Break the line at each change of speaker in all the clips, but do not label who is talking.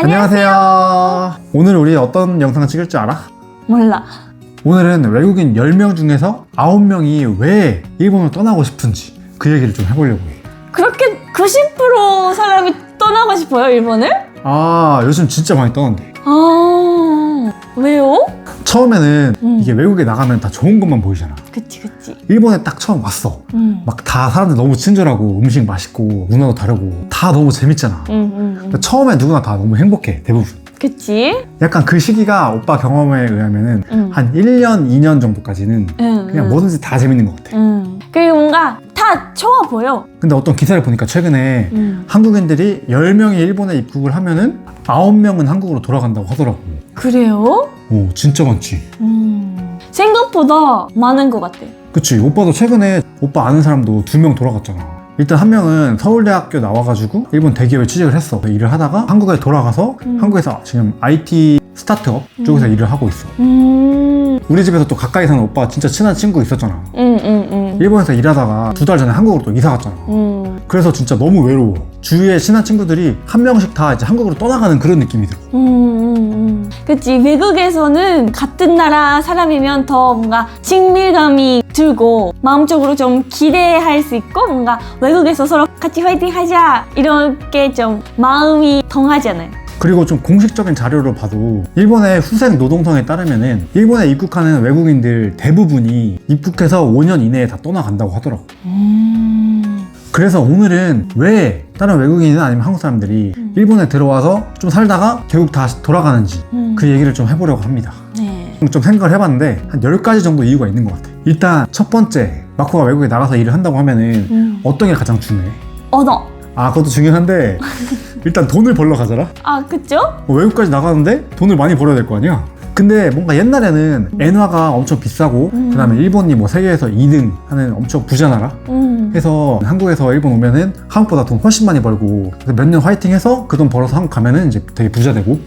안녕하세요. 오늘 우리 어떤 영상 찍을 줄 알아?
몰라.
오늘은 외국인 10명 중에서 9명이 왜 일본을 떠나고 싶은지 그 얘기를 좀 해보려고 해.
그렇게 90% 사람이 떠나고 싶어요, 일본을?
요즘 진짜 많이 떠난대.
왜요?
처음에는 이게 외국에 나가면 다 좋은 것만 보이잖아.
그치.
일본에 딱 처음 왔어. 막 다 사람들 너무 친절하고 음식 맛있고 문화도 다르고 다 너무 재밌잖아. 그러니까 처음에 누구나 다 너무 행복해, 대부분.
그치?
약간 그 시기가 오빠 경험에 의하면은 한 1년, 2년 정도까지는 그냥 뭐든지 다 재밌는 것 같아.
그리고 뭔가 다 좋아 보여.
근데 어떤 기사를 보니까 최근에 한국인들이 10명이 일본에 입국을 하면은 9명은 한국으로 돌아간다고 하더라고.
그래요?
오, 진짜 많지.
생각보다 많은 것 같아.
그치. 오빠도 최근에 오빠 아는 사람도 2명 돌아갔잖아. 일단 한 명은 서울대학교 나와가지고 일본 대기업에 취직을 했어. 일을 하다가 한국에 돌아가서 한국에서 지금 IT 스타트업 쪽에서 일을 하고 있어. 우리 집에서 또 가까이 사는 오빠 진짜 친한 친구 있었잖아. 일본에서 일하다가 2달 전에 한국으로 또 이사 갔잖아. 그래서 진짜 너무 외로워. 주위에 친한 친구들이 한 명씩 다 이제 한국으로 떠나가는 그런 느낌이 들어.
그치. 외국에서는 같은 나라 사람이면 더 뭔가 친밀감이 들고 마음적으로 좀 기대할 수 있고 뭔가 외국에서 서로 같이 화이팅 하자 이렇게 좀 마음이 통하잖아요.
그리고 좀 공식적인 자료로 봐도 일본의 후생 노동성에 따르면은 일본에 입국하는 외국인들 대부분이 입국해서 5년 이내에 다 떠나간다고 하더라고. 그래서 오늘은 왜 다른 외국인이나 아니면 한국 사람들이 일본에 들어와서 좀 살다가 결국 다시 돌아가는지 그 얘기를 좀 해보려고 합니다.
네.
좀 생각을 해봤는데 한 10가지 정도 이유가 있는 것 같아. 일단 첫 번째, 마코가 외국에 나가서 일을 한다고 하면은 어떤 게 가장 중요해?
언어.
그것도 중요한데 일단 돈을 벌러 가잖아?
그쵸?
외국까지 나가는데 돈을 많이 벌어야 될 거 아니야? 근데 뭔가 옛날에는 엔화가 엄청 비싸고 그 다음에 일본이 뭐 세계에서 2등 하는 엄청 부자 나라 해서 한국에서 일본 오면은 한국보다 돈 훨씬 많이 벌고 몇 년 화이팅 해서 그 돈 벌어서 한국 가면은 이제 되게 부자 되고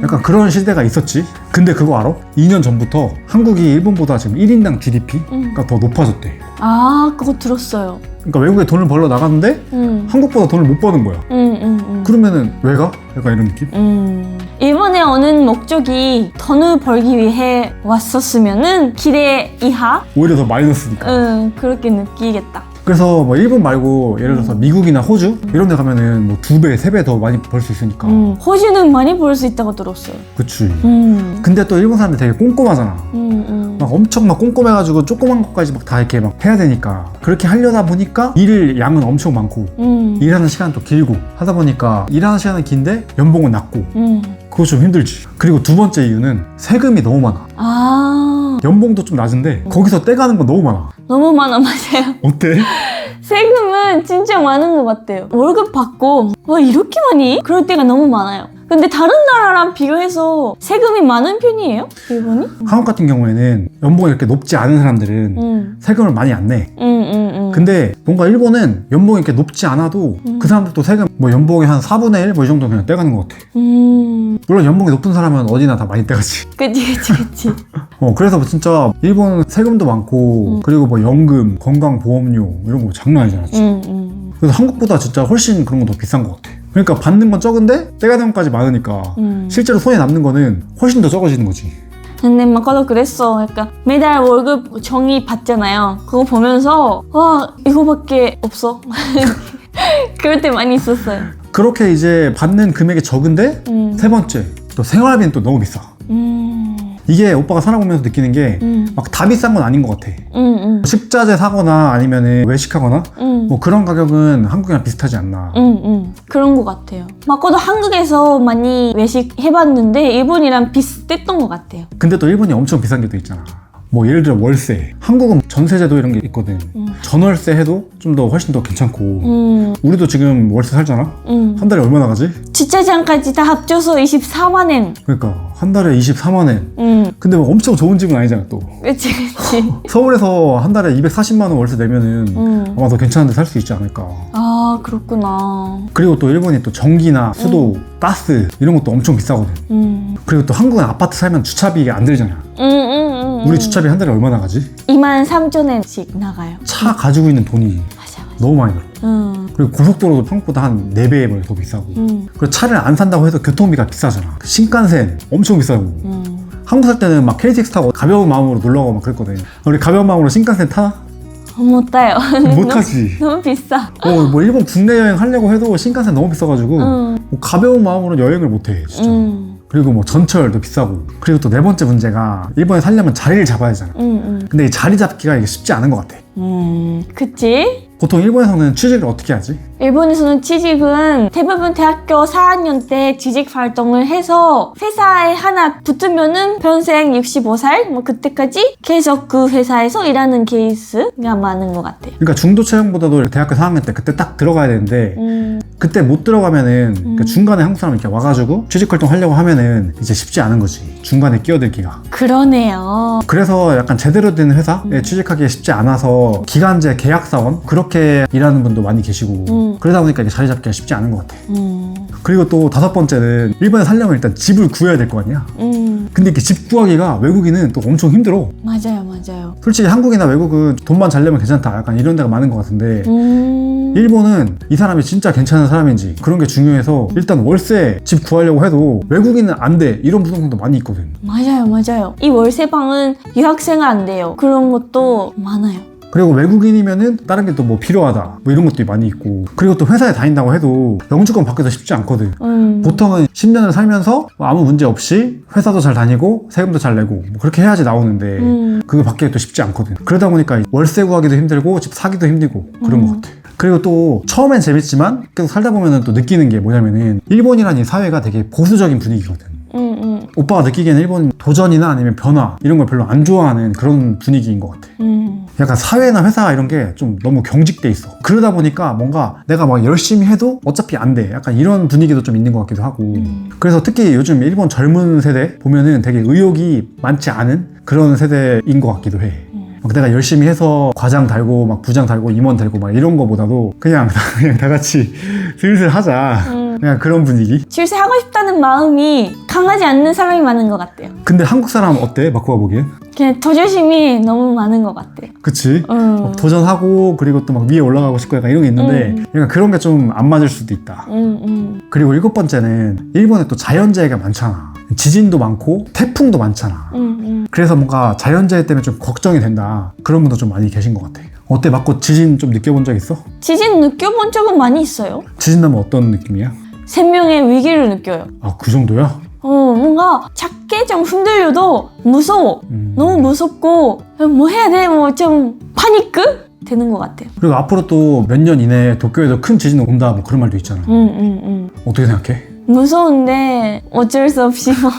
약간 그런 시대가 있었지. 근데 그거 알아? 2년 전부터 한국이 일본보다 지금 1인당 GDP가 더 높아졌대.
그거 들었어요.
그러니까 외국에 돈을 벌러 나갔는데 한국보다 돈을 못 버는 거야. 그러면은 왜 가? 약간 이런 느낌?
일본에 오는 목적이 돈을 벌기 위해 왔었으면은 기대 이하?
오히려 더 마이너스니까.
그렇게 느끼겠다.
그래서 뭐 일본 말고 예를 들어서 미국이나 호주 이런 데 가면은 뭐 2배, 3배 더 많이 벌 수 있으니까.
호주는 많이 벌 수 있다고 들었어요.
그치. 근데 또 일본 사람들 되게 꼼꼼하잖아. 막 엄청 막 꼼꼼해가지고 조그만 것까지 막 다 이렇게 막 해야 되니까 그렇게 하려다 보니까 일 양은 엄청 많고 일하는 시간도 길고 하다 보니까 일하는 시간은 긴데 연봉은 낮고 그거 좀 힘들지. 그리고 두 번째 이유는 세금이 너무 많아. 연봉도 좀 낮은데 거기서 떼가는 건 너무 많아.
너무 많아. 맞아요.
어때?
세금은 진짜 많은 것 같아요. 월급 받고 와 이렇게 많이? 그럴 때가 너무 많아요. 근데 다른 나라랑 비교해서 세금이 많은 편이에요? 일본이?
한국 같은 경우에는 연봉이 이렇게 높지 않은 사람들은 세금을 많이 안 내. 근데 뭔가 일본은 연봉이 이렇게 높지 않아도 그 사람들도 세금 뭐 연봉의 한 4분의 1 뭐 이 정도 그냥 떼가는 것 같아. 물론 연봉이 높은 사람은 어디나 다 많이 떼가지.
그치.
그래서 진짜 일본은 세금도 많고 그리고 뭐 연금, 건강보험료 이런 거 장난 아니잖아. 그래서 한국보다 진짜 훨씬 그런 거 더 비싼 것 같아. 그러니까 받는 건 적은데 떼가는 것까지 많으니까 실제로 손에 남는 거는 훨씬 더 적어지는 거지.
근데 마카도 그랬어. 약간 매달 월급 정의 받잖아요. 그거 보면서 와 이거밖에 없어. 그럴 때 많이 있었어요.
그렇게 이제 받는 금액이 적은데 세 번째, 또 생활비는 또 너무 비싸. 이게 오빠가 살아보면서 느끼는 게 막 다 비싼 건 아닌 것 같아. 식자재 사거나 아니면 외식하거나 뭐 그런 가격은 한국이랑 비슷하지 않나.
그런 것 같아요. 마코도 한국에서 많이 외식 해봤는데 일본이랑 비슷했던 것 같아요.
근데 또 일본이 엄청 비싼 게 또 있잖아. 뭐 예를 들어 월세, 한국은 전세제도 이런 게 있거든. 전월세 해도 좀 더 훨씬 더 괜찮고 우리도 지금 월세 살잖아. 한 달에 얼마 나가지?
주차장까지 다 합쳐서 24만 엔.
그러니까 한 달에 24만 엔. 근데 뭐 엄청 좋은 집은 아니잖아 또.
그치.
서울에서 한 달에 240만 원 월세 내면은 아마 더 괜찮은 데 살 수 있지 않을까.
그렇구나.
그리고 또 일본이 또 전기나 수도, 가스 이런 것도 엄청 비싸거든. 그리고 또 한국은 아파트 살면 주차비가 안 들잖아. 우리 주차비 한 달에 얼마 나가지?
23,000엔씩 나가요.
차 가지고 있는 돈이
맞아.
너무 많이 들어. 그리고 고속도로도 한국보다 한 4배 더 비싸고. 그리고 차를 안 산다고 해서 교통비가 비싸잖아. 신칸센 엄청 비싸고. 한국 살 때는 막 KTX 타고 가벼운 마음으로 놀러 가고 막 그랬거든. 우리 가벼운 마음으로 신칸센 타나?
못 타요.
못 타지.
너무 비싸.
뭐 일본 국내 여행 하려고 해도 신칸센 너무 비싸가지고 뭐 가벼운 마음으로 여행을 못 해, 진짜. 그리고 뭐 전철도 비싸고. 그리고 또 4번째 문제가 일본에 살려면 자리를 잡아야 하잖아. 근데 이 자리 잡기가 이게 쉽지 않은 것 같아.
그치?
보통 일본에서는 취직을 어떻게 하지?
일본에서는 취직은 대부분 대학교 4학년 때 취직 활동을 해서 회사에 하나 붙으면은 평생 65살 뭐 그때까지 계속 그 회사에서 일하는 케이스가 많은 것 같아요.
그러니까 중도 채용보다도 대학교 4학년 때 그때 딱 들어가야 되는데 그때 못 들어가면은 그러니까 중간에 한국 사람 이렇게 와가지고 취직 활동 하려고 하면은 이제 쉽지 않은 거지. 중간에 끼어들기가.
그러네요.
그래서 약간 제대로 된 회사에 취직하기 쉽지 않아서 기간제 계약사원 그렇게 일하는 분도 많이 계시고 그러다 보니까 이게 자리 잡기가 쉽지 않은 것 같아. 그리고 또 5번째는 일본에 살려면 일단 집을 구해야 될 거 아니야. 근데 이렇게 집 구하기가 외국인은 또 엄청 힘들어.
맞아요, 맞아요.
솔직히 한국이나 외국은 돈만 잘 내면 괜찮다 약간 이런 데가 많은 것 같은데 일본은 이 사람이 진짜 괜찮은 사람인지 그런 게 중요해서 일단 월세 집 구하려고 해도 외국인은 안 돼 이런 부동산도 많이 있거든.
맞아요, 맞아요. 이 월세방은 유학생은 안 돼요. 그런 것도 많아요.
그리고 외국인이면은 다른 게 또 뭐 필요하다 뭐 이런 것도 많이 있고. 그리고 또 회사에 다닌다고 해도 영주권 받기도 쉽지 않거든. 보통은 10년을 살면서 뭐 아무 문제 없이 회사도 잘 다니고 세금도 잘 내고 뭐 그렇게 해야지 나오는데 그거 받기가 또 쉽지 않거든. 그러다 보니까 월세 구하기도 힘들고 집 사기도 힘들고 그런 것 같아. 그리고 또 처음엔 재밌지만 계속 살다 보면은 또 느끼는 게 뭐냐면은 일본이라는 이 사회가 되게 보수적인 분위기거든. 오빠가 느끼기에는 일본 도전이나 아니면 변화 이런 걸 별로 안 좋아하는 그런 분위기인 것 같아. 약간 사회나 회사 이런 게 좀 너무 경직돼 있어. 그러다 보니까 뭔가 내가 막 열심히 해도 어차피 안 돼. 약간 이런 분위기도 좀 있는 것 같기도 하고. 그래서 특히 요즘 일본 젊은 세대 보면은 되게 의욕이 많지 않은 그런 세대인 것 같기도 해. 막 내가 열심히 해서 과장 달고 막 부장 달고 임원 달고 막 이런 거보다도 그냥 다 같이 슬슬 하자. 그냥 그런 분위기.
출세하고 싶다는 마음이 강하지 않는 사람이 많은 것 같아요.
근데 한국 사람 어때? 마코가 보기엔?
그냥 도전심이 너무 많은 것 같아요.
그치? 막 도전하고 그리고 또 막 위에 올라가고 싶고 약간 이런 게 있는데 약간 그런 게 좀 안 맞을 수도 있다. 그리고 7번째는 일본에 또 자연재해가 많잖아. 지진도 많고 태풍도 많잖아. 그래서 뭔가 자연재해 때문에 좀 걱정이 된다. 그런 분도 좀 많이 계신 것 같아. 어때? 마코 지진 좀 느껴본 적 있어?
지진 느껴본 적은 많이 있어요.
지진 나면 어떤 느낌이야?
생명의 위기를 느껴요.
아, 그 정도야?
뭔가 작게 좀 흔들려도 무서워. 너무 무섭고 뭐 해야 돼? 뭐 좀 파니크? 되는 것 같아요.
그리고 앞으로 또 몇 년 이내에 도쿄에도 큰 지진 온다 뭐 그런 말도 있잖아. 어떻게 생각해?
무서운데 어쩔 수 없이 뭐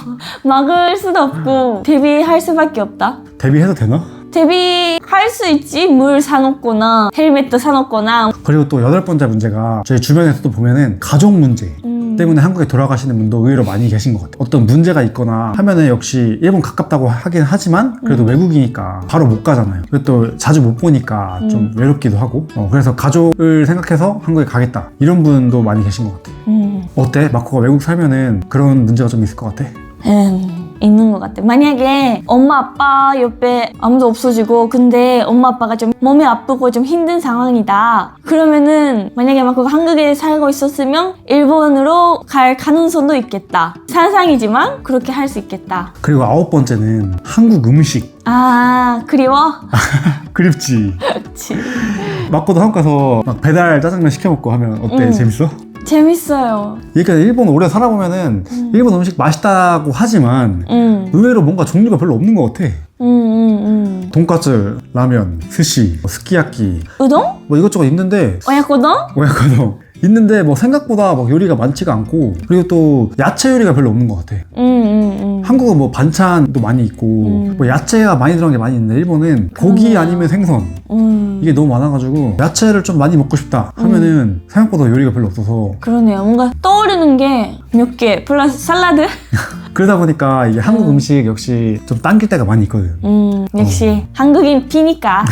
막을 수도 없고 대비할 수밖에 없다.
대비해도 되나?
대비할 수 있지. 물 사놓거나 헬멧도 사놓거나.
그리고 또 8번째 문제가 저희 주변에서도 보면은 가족 문제 때문에 한국에 돌아가시는 분도 의외로 많이 계신 것 같아요. 어떤 문제가 있거나 하면은 역시 일본 가깝다고 하긴 하지만 그래도 외국이니까 바로 못 가잖아요. 그리고 또 자주 못 보니까 좀 외롭기도 하고 그래서 가족을 생각해서 한국에 가겠다 이런 분도 많이 계신 것 같아요. 어때? 마코가 외국 살면은 그런 문제가 좀 있을 것 같아?
있는 것 같아. 만약에 엄마 아빠 옆에 아무도 없어지고 근데 엄마 아빠가 좀 몸이 아프고 좀 힘든 상황이다. 그러면은 만약에 막 한국에 살고 있었으면 일본으로 갈 가능성도 있겠다. 상상이지만 그렇게 할 수 있겠다.
그리고 9번째는 한국 음식.
아, 그리워?
그립지.
그치.
마코도 한국 가서 막 배달 짜장면 시켜 먹고 하면 어때? 재밌어?
재밌어요.
그러니까 일본 오래 살아보면은 일본 음식 맛있다고 하지만 의외로 뭔가 종류가 별로 없는 것 같아. 돈까스, 라면, 스시, 스키야키
우동?
뭐 이것저것 있는데
오야코동?
있는데 뭐 생각보다 막 요리가 많지가 않고 그리고 또 야채 요리가 별로 없는 것 같아. 한국은 뭐 반찬도 많이 있고 뭐 야채가 많이 들어간 게 많이 있는데 일본은 고기 아니면 생선 이게 너무 많아가지고 야채를 좀 많이 먹고 싶다 하면은 생각보다 요리가 별로 없어서
그러네요. 뭔가 떠오르는 게 몇 개 플러스 살라드?
그러다 보니까 이게 한국 음식 역시 좀 당길 때가 많이 있거든.
역시 한국인 피니까.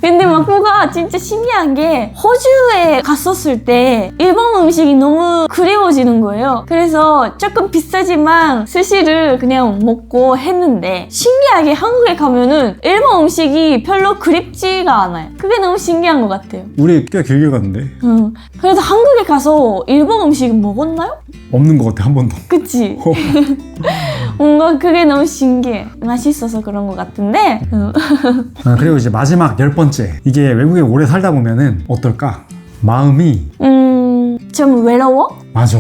근데 막 뭔가 진짜 신기한 게 호주에 갔었을 때 일본 음식이 너무 그리워지는 거예요. 그래서 조금 비싸지만 스시를 그냥 먹고 했는데 신기하게 한국에 가면은 일본 음식이 별로 그립지가 않아요. 그게 너무 신기한 것 같아요.
우리 꽤 길게 갔는데
그래서 한국에 가서 일본 음식 먹었나요?
없는 것 같아, 한 번도.
그치? 뭔가 그게 너무 신기해. 맛있어서 그런 것 같은데
그리고 이제 마지막 10번째, 이게 외국에 오래 살다 보면은 어떨까? 마음이
좀 외로워?
맞아.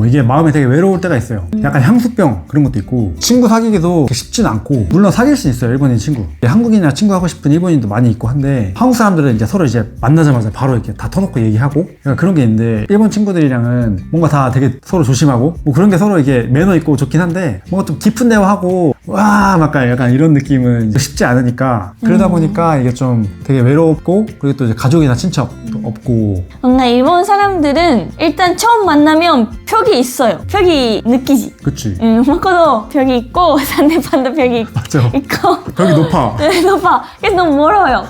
이게 마음이 되게 외로울 때가 있어요. 약간 향수병 그런 것도 있고, 친구 사귀기도 쉽진 않고, 물론 사귈 수 있어요, 일본인 친구. 한국인이나 친구 하고 싶은 일본인도 많이 있고 한데, 한국 사람들은 이제 서로 이제 만나자마자 바로 이렇게 다 터놓고 얘기하고 약간 그런 게 있는데, 일본 친구들이랑은 뭔가 다 되게 서로 조심하고 뭐 그런 게 서로 이게 매너 있고 좋긴 한데, 뭔가 좀 깊은 대화하고 와 막 약간 이런 느낌은 쉽지 않으니까, 그러다 보니까 이게 좀 되게 외롭고, 그리고 또 이제 가족이나 친척도 없고.
뭔가 일본 사람들은 일단 처음 만나면 벽이 있어요. 벽이 느끼지.
그치.
마코도 벽이 있고 상대방도 벽이
맞아.
있고
벽이 높아.
네, 높아. 그래서 너무 멀어요.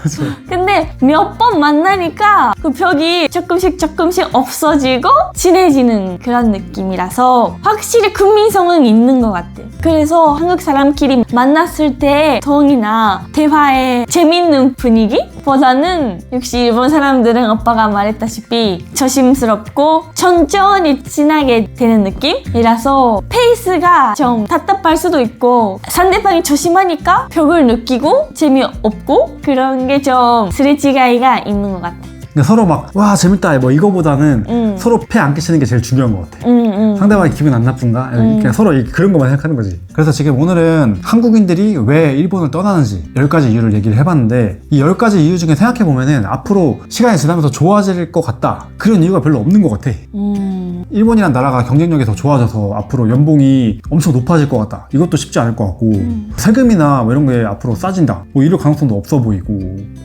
근데 몇 번 만나니까 그 벽이 조금씩 없어지고 친해지는 그런 느낌이라서 확실히 국민성은 있는 것 같아. 그래서 한국 사람끼리 만났을 때 ton이나 대화의 재밌는 분위기보다는 역시 일본 사람들은 오빠가 말했다시피 조심스럽고 천천히 친하게 되는 느낌이라서 페이스가 좀 답답할 수도 있고, 상대방이 조심하니까 벽을 느끼고 재미없고 그런 게 좀 스레치가이가 있는 것 같아.
근데 서로 막 와 재밌다 뭐 이거보다는 서로 패 안 끼치는 게 제일 중요한 것 같아. 상대방이 기분 안 나쁜가? 그냥 서로 그런 것만 생각하는 거지. 그래서 지금 오늘은 한국인들이 왜 일본을 떠나는지 10가지 이유를 얘기를 해봤는데, 이 10가지 이유 중에 생각해보면은 앞으로 시간이 지나면서 좋아질 것 같다, 그런 이유가 별로 없는 것 같아. 일본이란 나라가 경쟁력이 더 좋아져서 앞으로 연봉이 엄청 높아질 것 같다, 이것도 쉽지 않을 것 같고, 세금이나 뭐 이런 게 앞으로 싸진다, 뭐 이럴 가능성도 없어 보이고,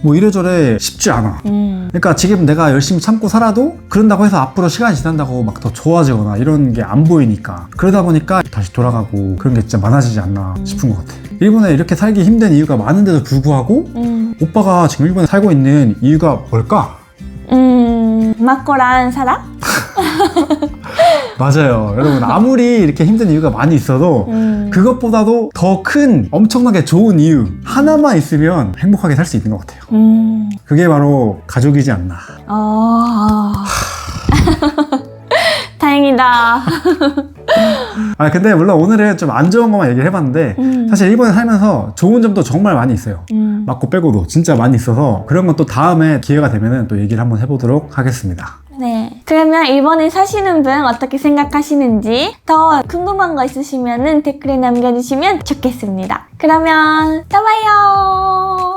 뭐 이래저래 쉽지 않아. 그러니까 지금 내가 열심히 참고 살아도 그런다고 해서 앞으로 시간이 지난다고 막 더 좋아지거나 이런 게 안 보이니까, 그러다 보니까 다시 돌아가고 그런 게 진짜 많아지지 않나 싶은 것 같아. 일본에 이렇게 살기 힘든 이유가 많은데도 불구하고 오빠가 지금 일본에 살고 있는 이유가 뭘까?
마코랑 살아?
맞아요. 여러분, 아무리 이렇게 힘든 이유가 많이 있어도 그것보다도 더 큰 엄청나게 좋은 이유 하나만 있으면 행복하게 살 수 있는 것 같아요. 그게 바로 가족이지 않나.
다행이다.
근데 물론 오늘은 좀 안 좋은 것만 얘기를 해봤는데, 사실 일본에 살면서 좋은 점도 정말 많이 있어요. 맞고 빼고도 진짜 많이 있어서, 그런 건 또 다음에 기회가 되면 또 얘기를 한번 해보도록 하겠습니다.
네. 그러면 일본에 사시는 분 어떻게 생각하시는지 더 궁금한 거 있으시면 댓글에 남겨주시면 좋겠습니다. 그러면 또 봐요.